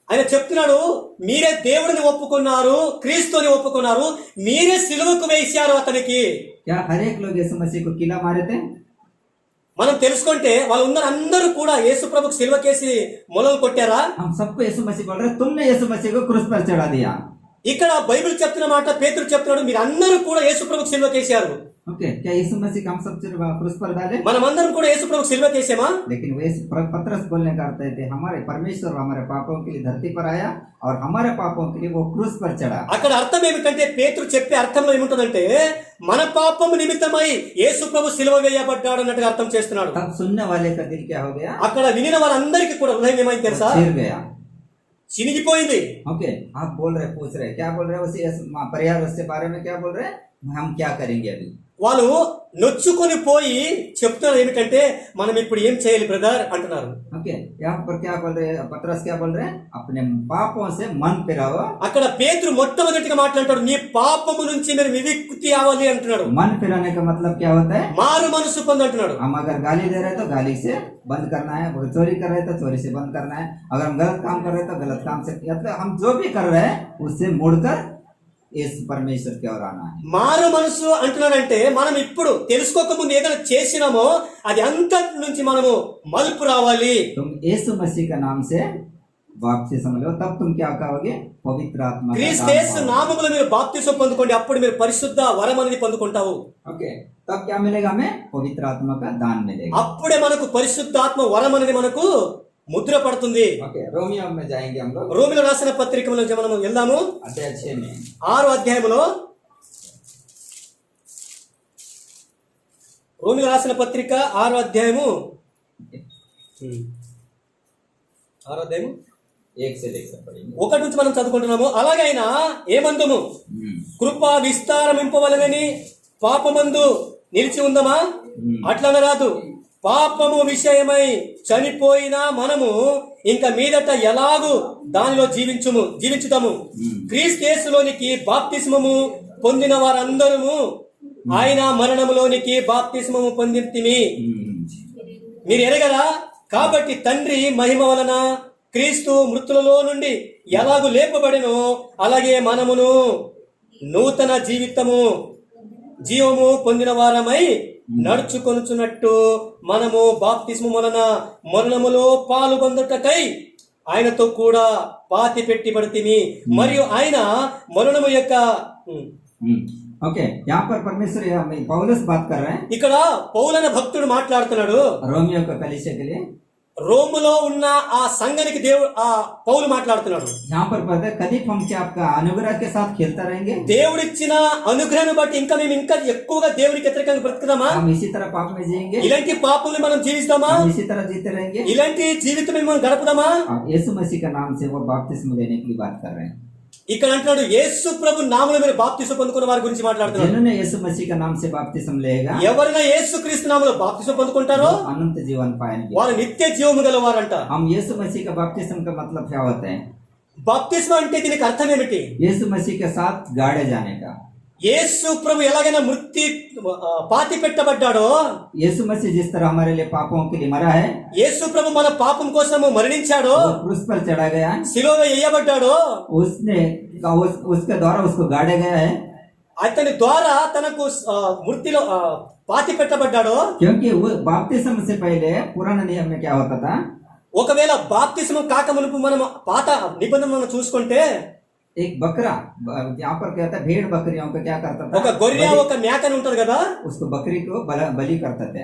ఆయన చెప్తున్నాడు, మీరే దేవుడిని ఒప్పుకున్నారు, క్రీస్తుని ఒప్పుకున్నారు, మీరే సిలువకు వేశారు అతనికి. क्या हर एक लोग यीशु मसीह को किला मारे थे? మనం తెలుసుకుంటే వాళ్ళు ఉన్న అందరూ కూడా యేసు ప్రభుకు సిలువకేసి మొలలు కొట్టారా? हम सबको यीशु मसीह बोल रहे हैं, तुमने यीशु मसीह को क्रूस पर चढ़ा दिया। ఇక్కడ బైబిల్ చెప్తున్న మాట పేతురు చెప్తున్నాడు, మీరు అందరూ కూడా యేసు ప్రభుకు సిలువకేశారు. ओके, क्या यीशु मसीह को हम सब क्रूस पर डाले? మనమందరం కూడా యేసు ప్రభుకు సిలువకేసామా? लेकिन वे पतरस बोलने का अर्थ थे, हमारे परमेश्वर हमारे पापों के लिए धरती पर आया और हमारे पापों के लिए वो क्रूस पर चढ़ा। అక్కడ అర్థం ఏమిటంటే, పేతురు చెప్పే అర్థంలో ఏముంటుందంటే, మన పాపము నిమిత్తమై యేసు ప్రభు సిలువ వేయబడ్డాడు అన్నట్టుగా అర్థం చేస్తున్నాడు. तब सुनने वाले का दिल क्या हो गया? అక్కడ వినిన వారందరికీ కూడా హృదయం ఏమైంది తెలుసా? चिर गया। చినిగిపోయింది. ओके, आप बोल रहे, पूछ रहे, क्या बोल रहे? उसी परिहार उसके बारे में क्या बोल रहे? हम क्या करेंगे अभी? వాళ్ళు నొచ్చుకొని పోయి చెప్తున్నారు ఏమిటంటే, మనం ఇప్పుడు ఏం చేయాలి బ్రదర్ అంటున్నారు. ओके, यहाँ पर क्या बोल रहे? पतरस क्या बोल रहे? अपने पापों से मन फिराओ। అక్కడ పేతురు మొట్టమొదటిగా మాట్లాడతాడు, నీ పాపము నుంచి మీరు విముక్తి అవ్వాలి అంటున్నాడు. मन फिराने का मतलब क्या होता है? మారు మనసు పొంది అంటున్నాడు. हम अगर गाली दे रहे हैं तो गाली से बंद करना है, अगर चोरी कर रहे हैं तो चोरी से बंद करना है, अगर हम गलत काम कर रहे हैं तो गलत काम से, मतलब हम जो भी कर रहे हैं उससे मुड़कर इस परमेश्वर की ओर आना है। మారు మనసు అంటున్నాడంటే, మనం ఇప్పుడు తెలుసుకోక ముందు ఏదైనా చేసినామో అది అంతటి నుంచి మనము మలుపు రావాలి. तुम यीशु मसीह का नाम से बाप्तिस्म लो, तब तुम क्या कहोगे? पवित्र आत्मा का క్రీస్తు दान యేసు पाओगे। నామములో మీరు బాప్తిసం పొందుకోండి, అప్పుడు మీరు పరిశుద్ధ వరం అనేది పొందుకుంటావు. ओके, तब क्या मिलेगा? हमें पवित्र आत्मा का दान मिलेगा। అప్పుడే మనకు పరిశుద్ధాత్మ వరం అనేది మనకు ముద్ర పడుతుంది. ओके, रोमियो में जाएंगे हम लोग, రోమిలో రాసిన పత్రికలో మనం వెళ్దాము. अध्याय 6 में 6వ అధ్యాయములో, రోమిలో రాసిన పత్రిక 6వ అధ్యాయము 1 से लेकर पढ़ेंगे। 1 నుంచి మనం చదువుకుంటున్నాము. అలాగైనా ఏమందుము, కృప విస్తారమింపవలనని పాపమందు నిలిచి ఉందమా? అట్లనరాదు. పాపము విషయమై చనిపోయిన మనము ఇంకా మీదట ఎలాగూ దానిలో జీవించుతాము. క్రీస్తు యేసులోనికి బాప్తిస్మము పొందిన వారందరము ఆయన మరణములోనికి బాప్తిస్మము పొందితిమి. మీరు ఎరగరా? కాబట్టి తండ్రి మహిమ వలన క్రీస్తు మృతులలో నుండి ఎలాగూ లేపబడినో అలాగే మనమును నూతన జీవము పొందిన వారమై నడుచుకొనుచున్నట్టు మనము బాప్తిస్ము వలన మరణములో పాలుపొందుటకై ఆయనతో కూడా పాతి పెట్టబడితిమి. మరియు ఆయన మరణము యొక్క ओके, यहाँ पर परमेश्वर पौलुस बात कर रहे हैं, ఇక్కడ పౌలన భక్తుడు మాట్లాడుతున్నాడు. रोमियो का कलीसिया के लिए రోములో ఉన్న ఆ సంఘానికి పౌలు మాట్లాడుతున్నాడు. यहाँ पर पता है, कभी हम क्या आपका अनुग्रह के साथ खेलता रहेंगे? దేవుడిచ్చిన అనుగ్రహాన్ని బట్టి మేము ఇంకా ఎక్కువగా దేవునికి వ్యతిరేకంగా బ్రతుకుదామా? हम इसी तरह पाप में जिएंगे? ఇలాంటి పాపల్ని మనం జీవిస్తామా? हम इसी तरह जीते रहेंगे? ఇలాంటి జీవితం మనం గడపదామా? आप यीशु मसीह का नाम से वो बपतिस्मा लेने की बात कर रहे हैं। ఇక్కడ అంటున్నాడు, యేసు ప్రభు నామములో మీరు బాప్తిసం పొందుకున్న వారి గురించి మాట్లాడుతున్నాడు. जिन्होंने यीशु मसीह का नाम से बपतिस्मा लेगा, ఎవరైనా యేసు క్రీస్తు నామములో బాప్తిసం పొందుకుంటారో अनंत जीवन पाएंगे। వారు నిత్య జీవము గలవారంట. हम यीशु मसीह का बपतिस्मा का मतलब क्या होता है? బాప్తిస్మ అంటే దీనికి అర్థం ఏమిటి? यीशु मसीह के साथ गाड़े जाने का। యేసు ప్రభు ఎలాగైనా పాతి పెట్టబడ్డాడో, यीशु मसीह जिस तरह हमारे लिए पापों के लिए मरा है, యేసు ప్రభు మన పాపం కోసము మరణించాడో, वो क्रूस पर चढ़ा गया, శిలువ వేయబడ్డాడో, उसके द्वारा उसको गाड़े गया है, అతని ద్వారా తనకు మృతిలో పాతి పెట్టబడ్డాడో. क्योंकि वो बपतिस्मा से पहले पुराने नियम में क्या होता था? ఒకవేళ బాప్తిస్మం కాక మునుపు మనం పాత నిబంధనలను చూసుకుంటే, एक बकरा, यहाँ पर क्या था, भेड़ बकरियों को क्या करता था? ఒక గొర్రె ఒక మేకని ఉంటది కదా, उसको बकरी को बलि करते थे।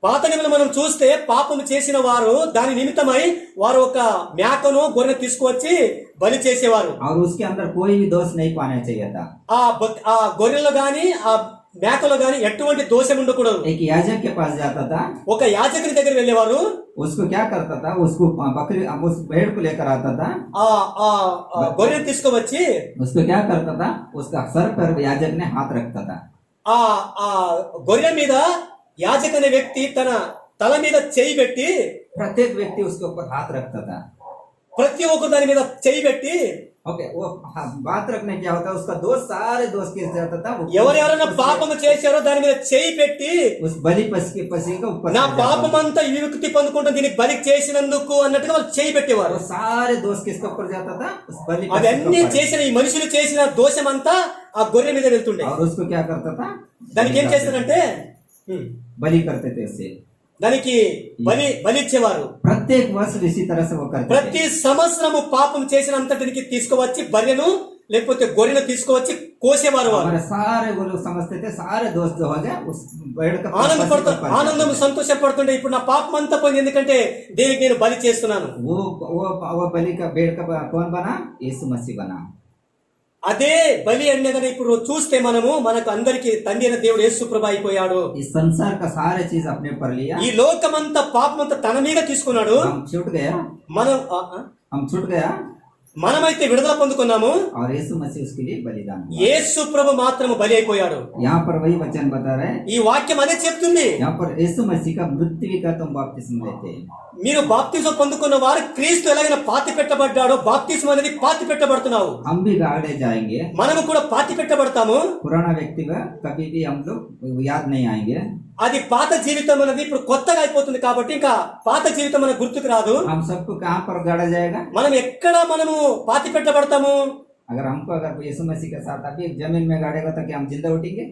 పాత నిబంధనలు మనం చూస్తే పాపము చేసిన వారు దాని నిమిత్తమై వారు ఒక మేకను గొర్రె తీసుకువచ్చి బలి చేసేవారు. और उसके अंदर कोई भी दोष नहीं पाना चाहिए था। ఆ గొర్రెలో గాని ఆ మేకలో గాని ఎటువంటి దోషం ఉండకూడదు. एक याजक के पास जाता था, ఒక యాజకుని దగ్గర వెళ్ళేవారు. उसको क्या करता था, उसको बकरी उस भेड़ को लेकर आता था, ఆ ఆ ఆ గొర్రెను తీసుకువచ్చి उसको क्या करता था, उसका सर पर याजक ने हाथ रखता था. ఆ ఆ గొర్రె మీద యాజక్ అనే వ్యక్తి తన తల మీద చేయి పెట్టి प्रत्येक व्यक्ति उसके ऊपर हाथ रखता था. ప్రతి ఒక్కరు దాని మీద చేయి పెట్టి ओके, वो बात रखने क्या होता है, उसका दोस्त सारे दोस्त के जाता था, ఎవరెవరైనా పాపము చేశారో దాని మీద చేయి పెట్టి उस बलि पसी का ऊपर నా चढ़ जाता था. పాపమంతా ఈ విముక్తి పొందుకుంటాం దీనికి బలి చేసినందుకు అన్నట్టుగా వాళ్ళు చేయి పెట్టేవారు. वो सारे दोस्त किसके ऊपर जाता था, उस बलि पसी के అవన్నీ ऊपर. చేసిన ఈ మనుషులు చేసిన దోషమంతా ఆ గొర్రె మీద వెళ్తుండే. और उसको क्या करता था, దానికి ఏం చేస్తారంటే बलि करते थे उसे. దానికి బలి ఇచ్చేవారు. प्रत्येक वर्ष इसी तरह से वो करते थे. ప్రతి సంవత్సరము పాపం చేసినంతటికి తీసుకువచ్చి బర్రెను లేకపోతే గొర్రెను తీసుకువచ్చి కోసేవారు. వారు हमारे सारे वो लोग समझते थे, सारे दोस्त जो हो गए उस भेड़ का ఆనందం సంతోషపడుతుండే ఇప్పుడు నా పాపం అంతా పోయింది ఎందుకంటే దేనికి నేను బలి చేస్తున్నాను. वो बलि का भेड़ का कौन बना, यीशु मसीह बना. అదే బలి అనేది ఇప్పుడు చూస్తే మనము మనకు అందరికి తండ్రి అయిన దేవుడు యేసు ప్రభు అయిపోయాడు. इस संसार का सारे चीज अपने ऊपर लिया. ఈ లోకమంతా పాపమంతా తన మీద తీసుకున్నాడు. हम छूट गया, हम छूट गया మనమైతే విడుదల పొందుకున్నాము. और यीशु मसीह उसके लिए बलिदान हुआ. యేసు ప్రభు మాత్రము బలి అయిపోయాడు. यहाँ पर वही वचन बता रहे हैं, ఈ వాక్యం అదే చెప్తుంది. यहाँ पर यीशु मसीह का मृत्यु का तुम बपतिस्मा लेते हैं. మీరు బాప్తిజం పొందుకున్న వారు క్రీస్తు ఎలాగైనా పాతి పెట్టబడ్డాడో బాప్తిజం అనేది పాతి పెట్టబడుతున్నావు. हम भी गाड़े जाएंगे, మనము కూడా పాతి పెట్టబడతాము. पुराना व्यक्ति का कभी भी हम लोग याद नहीं आएंगे. అది పాత జీవితం అనేది ఇప్పుడు కొత్తగా అయిపోతుంది కాబట్టి ఇంకా పాత జీవితం మనకు గుర్తుకు రాదు. हम सबको कहाँ पर गाड़ा जाएगा, మనం ఎక్కడ మనము పాతి పెట్టబడతాము. अगर हमको अगर यीशु मसीह के साथ अभी जमीन में गाड़ेगा तो क्या हम जिंदा उठेंगे?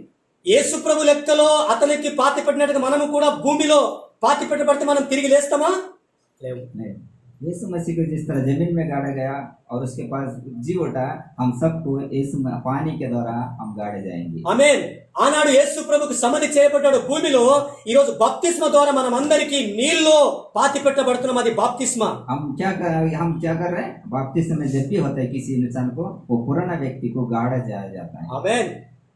యేసు ప్రభు లెక్కలో అతనికి పాతి పెట్టినట్టుగా మనము కూడా భూమిలో పాతి పెట్టబడితే మనం తిరిగి లేస్తామా? లేవు. नहीं, यीशु मसीह को जिस तरह जमीन में गाड़ा गया और उसके पास जी उठा, हम सबको यीशु पानी के द्वारा हम गाड़े जाएंगे. ఆమేన్. ఆనాడు యేసు ప్రభుకు సమాధి చేయబడ్డాడు భూమిలో. ఈ రోజు బాప్తిస్మ ద్వారా మనం అందరికీ నీళ్ళలో పాతి పెట్టబడుతున్నాం. అది బాప్తిస్మ. हम क्या कर रहे हैं, बपतिस्मा में जब भी होता है किसी इंसान को, वो पुराना व्यक्ति को गाड़ा जाता है. ఆమేన్.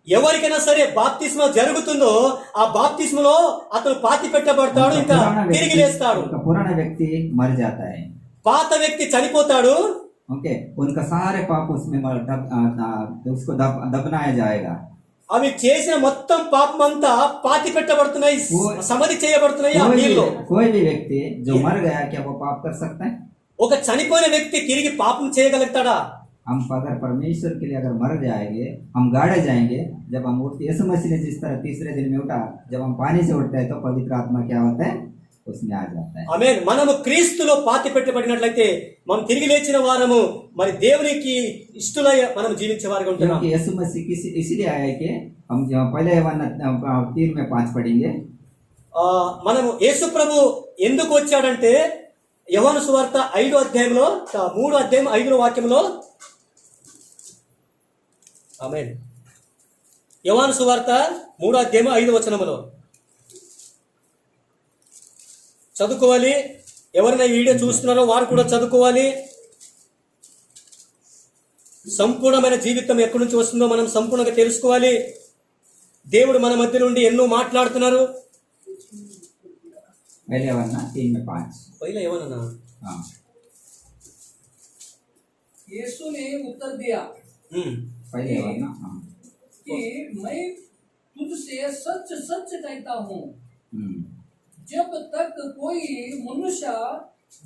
ఎవరికైనా సరే బాప్తిస్మ జరుగుతుందో ఆ బాప్తిస్మలో అతను పాతి పెట్టబడతాడు, ఇంకా తిరిగి లేస్తాడు. पुराना व्यक्ति मर जाता है, పాత వ్యక్తి చనిపోతాడు. ओके, उनका सारे पाप उसमें उसको दफनाया जाएगा. అవి చేసిన మొత్తం పాపం అంతా పాతి పెట్టబడుతున్నాయి, సమాధి చేయబడుతున్నాయి ఆ నీళ్ళు. कोई भी व्यक्ति जो मर गया क्या वो पाप कर सकता है? ఒక చనిపోయిన వ్యక్తి తిరిగి పాపం చేయగలుగుతాడా? हम अगर परमेश्वर के लिए अगर मर जाएंगे, हम गाड़े जाएंगे. जब हम उठते, यीशु मसीह ने जिस तरह तीसरे दिन में उठा, जब हम पानी से उठते हैं तो पवित्र आत्मा क्या होता है, उसमें आ जाता है. ఆమేన్. మనము క్రీస్తులో పాతి పెట్టబడినట్లయితే మనం తిరిగి లేచిన వారము మరి దేవునికి ఇష్టలై మనం జీవించే వారిగా ఉంటున్నాం. क्योंकि यीशु मसीह इसलिए आया है कि हम पहले 3 में 5 पढ़ेंगे. మనము యేసు ప్రభు ఎందుకు వచ్చాడంటే యోహాను సువార్త 5వ అధ్యాయంలో 3వ అధ్యాయం 5వ వాక్యంలో, ఆమేన్, యోహాను సువార్త 3వ అధ్యాయం 5వ వచనములో చదువుకోవాలి. ఎవరైనా ఈ వీడియో చూస్తున్నారో వారు కూడా చదువుకోవాలి. సంపూర్ణమైన జీవితం ఎక్కడి నుంచి వస్తుందో మనం సంపూర్ణంగా తెలుసుకోవాలి. దేవుడు మన మధ్య నుండి ఎన్నో మాట్లాడుతున్నారు. पहले 3 में 5. पहिला ఏమన్నా हाँ, यीशु ने उत्तर दिया पहले हाँ. कि मैं तुझसे सच सच कहता हूँ, जब तक कोई मनुष्य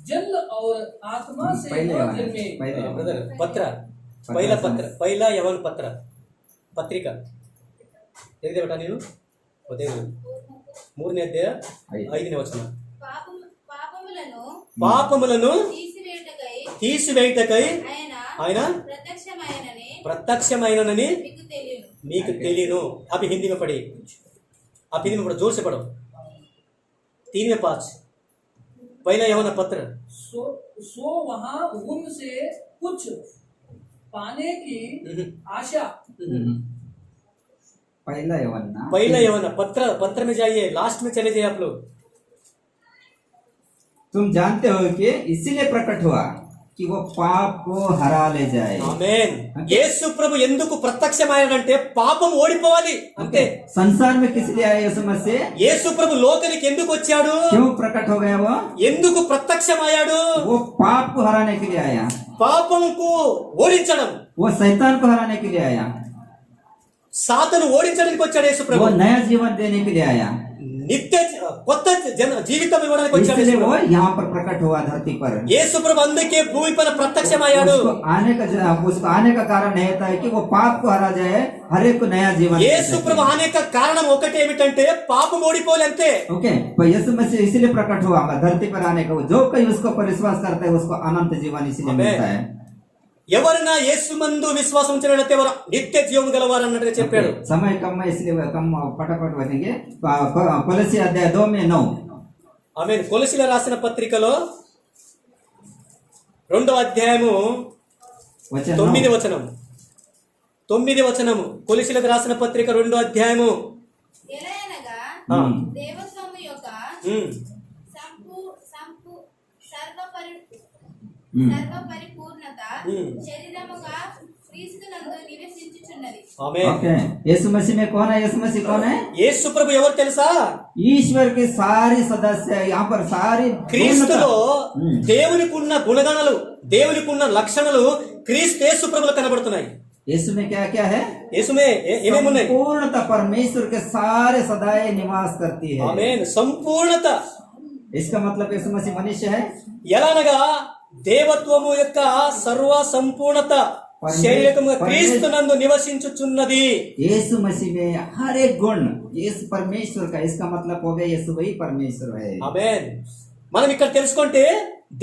जल और आत्मा से न जन्मे. బ్రదర్ పత్ర पहिला యవన్ పత్రిక ఎదిగే బేటా నేను ఉదయం 3వ అధ్యాయం 5వ వచనం. పాపములను తీసివేయుటకై ఆయన ప్రత్యక్షమైనని మీకు తెలియను. आप हिंदी में पढ़े, आप हिंदी में पढ़ो, जोर से पढ़ो. 3 में 5 पहला यौवन पत्र. सो वहाँ उनसे कुछ पाने की आशा. पहला यौवन पत्र में जाइए, लास्ट में चले जाइए आप लोग. तुम जानते हो कि इसीलिए प्रकट हुआ. कि वो पाप को हरा ले जाए। ఆమేన్. యేసు ప్రభు ఎందుకు ప్రత్యక్షమయ్యాడంటే పాపం ఓడిపోవాలి అంతే. संसार में किस लिए आया यीशु मसीह? యేసు ప్రభు లోకానికి ఎందుకు వచ్చాడు? क्यों प्रकट हो गया वो? ఎందుకు ప్రత్యక్షమయ్యాడు? वो पाप को हराने के लिए आया, పాపంకు ఓడించడం, वो शैतान को हराने के लिए आया, సాతాను ఓడించడానికి వచ్చాడు యేసు वो ప్రభు. नया जीवन देने के लिए आया। నిత్య కొత్త జీవితం ఇవ్వడానికి వచ్చాడు इसलिए యేసు वो ప్రభు. यहाँ पर प्रकट हुआ धरती पर। యేసు ప్రభు అందుకే భూమి పైన ప్రత్యక్షమయ్యాడు. उसको आने का कारण यह था कि वो पाप को हरा जाए, हर एक को नया जीवन दे యేసు सके। ప్రభు అనేక కారణం ఒకటి ఏమిటంటే పాపం ఓడిపోలే అంతే. ओके, तो यीशु मसीह इसलिए प्रकट हुआ धरती पर आने का, जो कोई उसको पर विश्वास करता है उसको अनंत जीवन इसलिए आमीन। मिलता है। ఎవరైనా యేసు మందు విశ్వాసం ఉంచినట్లయితే వారు నిత్య జీవం గలవారు అన్నట్టుగా చెప్పాడు. समय कम है इसलिए कम फटाफट बनेंगे। कोलोसी अध्याय 2 में 9। ఆమేన్. కొలసీల రాసిన పత్రికలో 2వ అధ్యాయము वचन 9వ 9। వచనం. 9వ వచనము కొలసీలకు రాసిన పత్రిక 2వ అధ్యాయము. ఎలయనగా ఆ. దేవత్వము యొక్క ఉమ్. సర్వపరిపూర్ణత శరీరముగా క్రీస్తునందు నివసించుచున్నది. ఆమేన్. ओके, यीशु मसीह में कौन है? यीशु मसीह कौन है? యేసు ప్రభు ఎవరు తెలుసా? ईश्वर के सारे सदस्य यहाँ पर सारी క్రీస్తులో पूर्णता। దేవునికి ఉన్న గుణగణాలు, దేవునికి ఉన్న లక్షణాలు క్రీస్తు యేసు ప్రభులో కనబడుతున్నాయి. यीशु में क्या क्या है? యేసుమే ఏమేమి ఉన్నాయి? पूर्णता परमेश्वर के सारे सदाए निवास करती है। ఆమేన్. సంపూర్ణత. इसका मतलब यीशु मसीह मनुष्य है। ఎలానగా దేవత్వము యొక్క సర్వ సంపూర్ణత శరీరముగా క్రీస్తునందు నివసించుచున్నది. यीशु मसीह में हर एक गुण यीशु परमेश्वर का, इसका मतलब हो गया यीशु वही परमेश्वर है। ఆమేన్. మనం ఇక్కడ తెలుసుకుంటే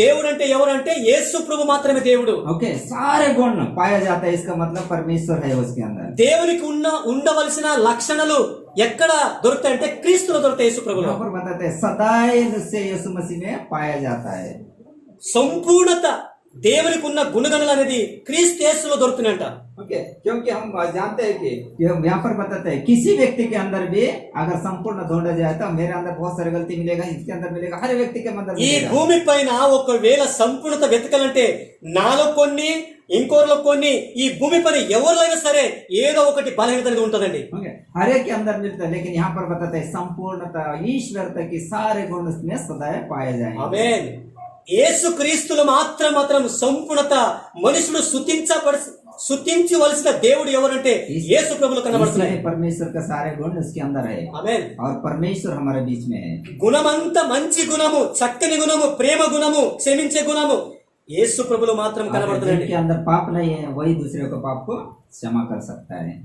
దేవుడు అంటే ఎవరంటే యేసు ప్రభు మాత్రమే దేవుడు. ओके, सारे गुण पाया जाता है, इसका मतलब परमेश्वर है उसके अंदर। దేవునికి ఉండవలసిన లక్షణాలు ఎక్కడ దొరుకుతాయంటే క్రీస్తులో దొరుకుతాయి. యేసు ప్రభులో यहाँ पर बताते हैं सदाए से यीशु मसीह में पाया जाता है। సంపూర్ణత, దేవునికి ఉన్న గుణగణాలు అనేది క్రీస్తు యేసులో దొరుకుతున్నాయంట. ओके, क्योंकि हम जानते हैं कि यहाँ पर बताते हैं किसी व्यक्ति के अंदर भी अगर संपूर्ण ढूंढा जाए तो मेरे अंदर बहुत सारी गलती मिलेगा, इसके अंदर मिलेगा, हर व्यक्ति के अंदर ఈ मिलेगा। భూమి పైన ఒకవేళ సంపూర్ణత వెతకాలంటే నాలో కొన్ని, ఇంకోరిలో కొన్ని, ఈ భూమి పైన ఎవరిలో సరే ఏదో ఒకటి బలహీనత అనేది ఉంటుందండి. ओके, हर एक के अंदर मिलता है, लेकिन यहाँ पर बताते हैं संपूर्णता ईश्वरता की सारे गुण उसमें सदाए पाए जाएंगे। ఆమేన్. యేసు క్రీస్తులో మాత్రం సంపూర్ణత. మనుషుడు స్తుతించవలసిన దేవుడు ఎవరంటే యేసు ప్రభులో కనబడుతున్నాయి. इसलिए परमेश्वर का सारे गुण उसके अंदर है ఆమేన్. और परमेश्वर हमारे बीच में है। గుణమంతా మంచి గుణము, చక్కని గుణము, ప్రేమ గుణము, క్షమించే గుణము యేసు ప్రభులో మాత్రం కనబడుతున్నాయి. जिनके अंदर पाप नहीं है वही दूसरे को पाप को क्षमा कर सकता है।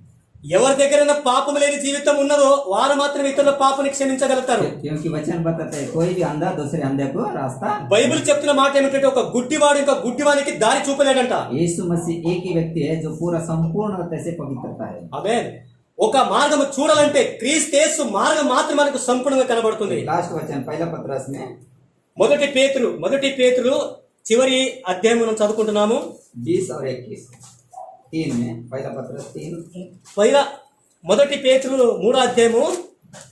ఎవరి దగ్గరైనా పాపం లేని జీవితం ఉన్నదో వారు మాత్రం ఇతరుల పాపని క్షమించగలుగుతారు. क्योंकि वचन बताते हैं कोई भी अंधा दूसरे अंधे को रास्ता। బైబిల్ చెప్తున్న మాట ఏమిటంటే ఒక గుడ్డివాడు ఇంకా గుడ్డివానికి దారి చూపలేడంట. यीशु मसीह एक ही व्यक्ति है जो पूरा संपूर्णता से पवित्रता है। ఆమేన్. ఒక మార్గము చూడాలంటే క్రీస్తు యేసు మార్గం మాత్రమే మనకు సంపూర్ణంగా కనబడుతుంది. लास्ट वचन पहला पत्रस में మొదటి పేతురు చివరి అధ్యాయం మనం చదువుకుంటున్నాము. 20 और 21 3 में पहला पत्रस 3 మొదటి పేతురు 3వ అధ్యాయము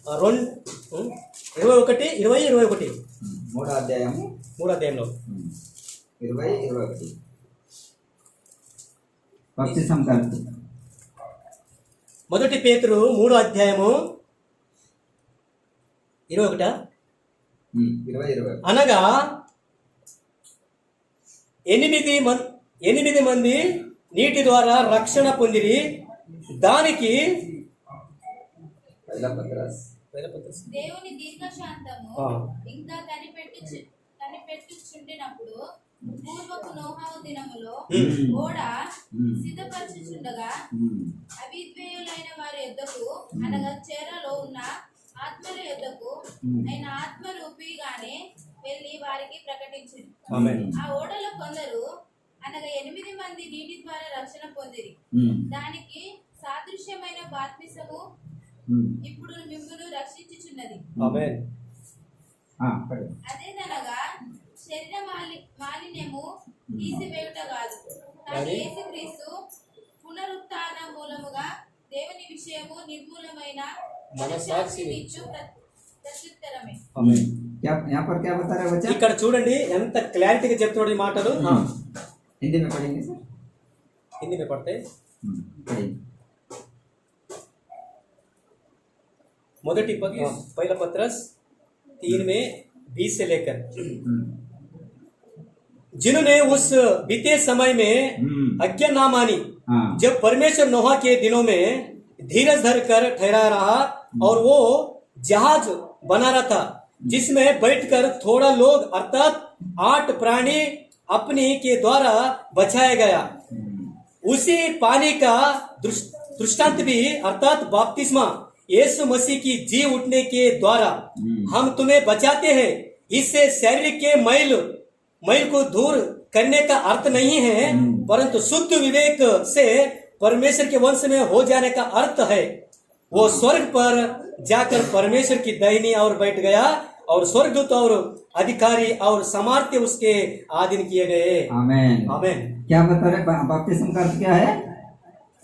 21 మూడో అధ్యాయము 3వ అధ్యాయంలో 20-21 బప్తిస్మం కలిపి మొదటి పేతురు 3వ అధ్యాయము 21 20-21 అనగా 8 మంది నీటి ద్వారా రక్షణ పొందిరి. దానికి पहला पत्रस దేవుని దీర్ఘశాంతము ఆ. ఇంకా కనిపెట్టుచుండినప్పుడు పూర్వపు నోహవు దినములో ఓడ సిద్ధపరచుచుండగా అవిద్వేయులైన వారి యొద్దకు అనగా చెరలో ఉన్న ఆత్మల యొద్దకు ఆయన ఆత్మరూపిగానే వెళ్ళి వారికి ప్రకటించింది. ఆ ఓడలో కొందరు అనగా 8 మంది నీటి ద్వారా రక్షణ పొందిరి. దానికి సాదృశ్యమైన బాప్తిసము ఇప్పుడు మిమ్మును రక్షించుచున్నది. ఆమేన్. అదేదనగా శరీర మాలిన్యము తీసివేయుట కాదు, కానీ యేసుక్రీస్తు పునరుత్థాన మూలముగా దేవుని విషయము నిర్మూలమైన మనస్సాక్షినిచ్చు ప్రత్యుత్తరమే. यहाँ पर क्या बता रहे बच्चा? ఇక్కడ చూడండి ఎంత క్లారిటీగా చెప్తున్నాడు ఈ మాటలు. हिंदी में पढ़ेंगे सर। हिंदी में पढ़ते पढ़ेंगे। మొదటి पहला पत्रस 3 में 20 से लेकर, जिन्होंने उस बीते समय में आज्ञा ना मानी, जब परमेश्वर नोहा के दिनों में धीरज धर कर ठहरा रहा और वो जहाज बना रहा था जिसमें बैठकर थोड़ा लोग अर्थात 8 प्राणी अपनी के द्वारा बचाया गया। उसी पानी का दृष्टांत भी अर्थात बपतिस्मा यीशु मसीह की जी उठने के द्वारा हम तुम्हें बचाते हैं। इससे शारीरिक के मैल को दूर करने का अर्थ नहीं है, परंतु शुद्ध विवेक से परमेश्वर के वंश में हो जाने का अर्थ है। वो स्वर्ग पर जाकर परमेश्वर की दाहिनी ओर बैठ गया और स्वर्गदूत और अधिकारी और सामर्थ्य उसके आधीन किए गए। आमेन। आमेन। क्या बता रहे बपतिस्मा का अर्थ क्या है?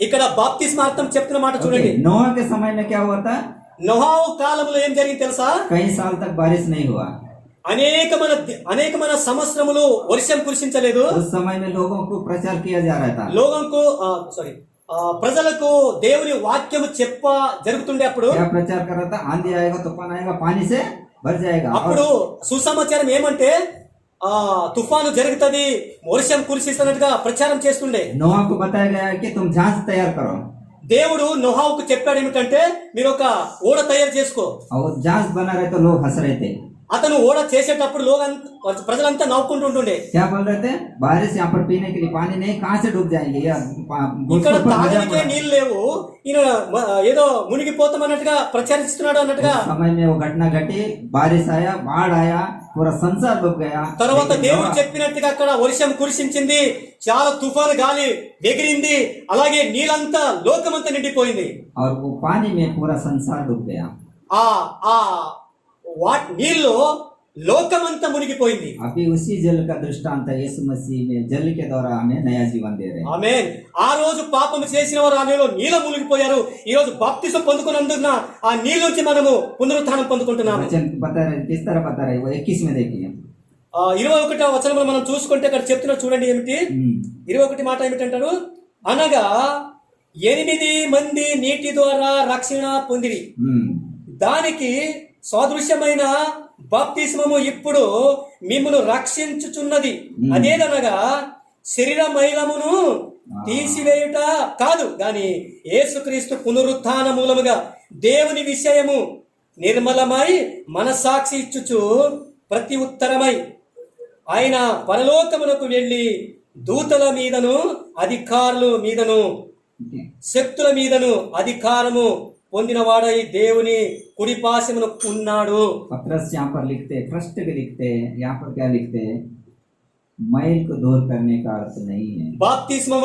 ఇక్కడ బాప్తిస్మార్థం చెప్తున్న మాట చూడండి। नोहा के समय में क्या हुआ था? నోహు కాలంలో ఏం జరిగింది తెలుసా? कई साल तक बारिश नहीं हुआ। అనేకమైన సంవత్సరములు వర్షం కురిసించలేదు। उस समय में लोगों को प्रचार किया जा रहा था। ప్రజలకు దేవుని వాక్యము జరుగుతుండే అప్పుడు क्या प्रचार कर रहा था? आंधी आएगा, तूफान आएगा, पानी से भर जाएगा। అప్పుడు సుసమాచారం ఏమంటే తుఫాను జరుగుతుంది, వర్షం కురిసిస్తున్నట్టుగా ప్రచారం చేస్తుండే। नोहा को बताया गया है कि तुम जहाज तैयार करो। దేవుడు నోహావుకు చెప్పాడు ఏమిటంటే మీరు ఒక ఓడ తయారు చేసుకో। और जहाज बना रहे तो लोग हंस रहे थे। అతను ఓడ చేసేటప్పుడు ప్రజలంతా నవ్వుకుంటూ ఉంటుండే। क्या बोल रहे थे? बारिश यहाँ पर पीने के लिए पानी नहीं, कहाँ से डूब जाएंगे यार। ఇక్కడ తాగనికే నీళ్ళు లేవు, ఈయన ఏదో మునిగిపోతామన్నట్టుగా ప్రచారిస్తున్నాడు అన్నట్టుగా। समय में वो घटना घटी, बारिश आया, बाढ़ आया, पूरा संसार डूब गया। తర్వాత దేవుడు చెప్పినట్టుగా అక్కడ వర్షం కురిసించింది, చాలా తుఫాను గాలి ఎగిరింది, అలాగే నీళ్ళంతా లోకమంతా నిండిపోయింది। और वो पानी में पूरा संसार डूब गया। నీళ్ళు లోకమంతా మునిగిపోయింది। अभी उसी जल का दृष्टांत यीशु मसीह में जल के द्वारा हमें नया जीवन दे रहे हैं। ఆమేన్। ఆ రోజు పాపం చేసిన వారు ఆ నీళ్ళ మునిగిపోయారు, ఈ రోజు బాప్తిసం పొందుకున్నందున ఆ నీళ్ళ నుంచి మనము పునరుత్థానం పొందుకుంటున్నాము। वचन बता रहे किस तरह बता रहे, वो 21 में देखिए। 21వ వచనంలో మనం చూసుకుంటే అక్కడ చెప్తున్నా చూడండి ఏమిటి 21 మాట ఏమిటంటారు? అనగా 8 మంది నీటి ద్వారా రక్షణ పొందిరి, దానికి సదృశ్యమైన బాప్తిస్మము ఇప్పుడు మిమ్మును రక్షించుచున్నది, అదేదనగా శరీర మైలమును తీసివేయుట కాదు గాని యేసుక్రీస్తు పునరుత్థాన మూలముగా దేవుని విషయము నిర్మలమై మనసాక్షి ఇచ్చుచు ప్రతి ఉత్తరమై ఆయన పరలోకమునకు వెళ్ళి దూతల మీదను అధికారుల మీదను శక్తుల మీదను అధికారము పొందినవాడై దేవుని కుడిపాశమున ఉన్నాడు। पत्रस यहाँ पर लिखते, फर्स्ट के लिखते, यहाँ पर क्या लिखते? मैल को दूर करने का अर्थ नहीं है। బాప్తిస్మం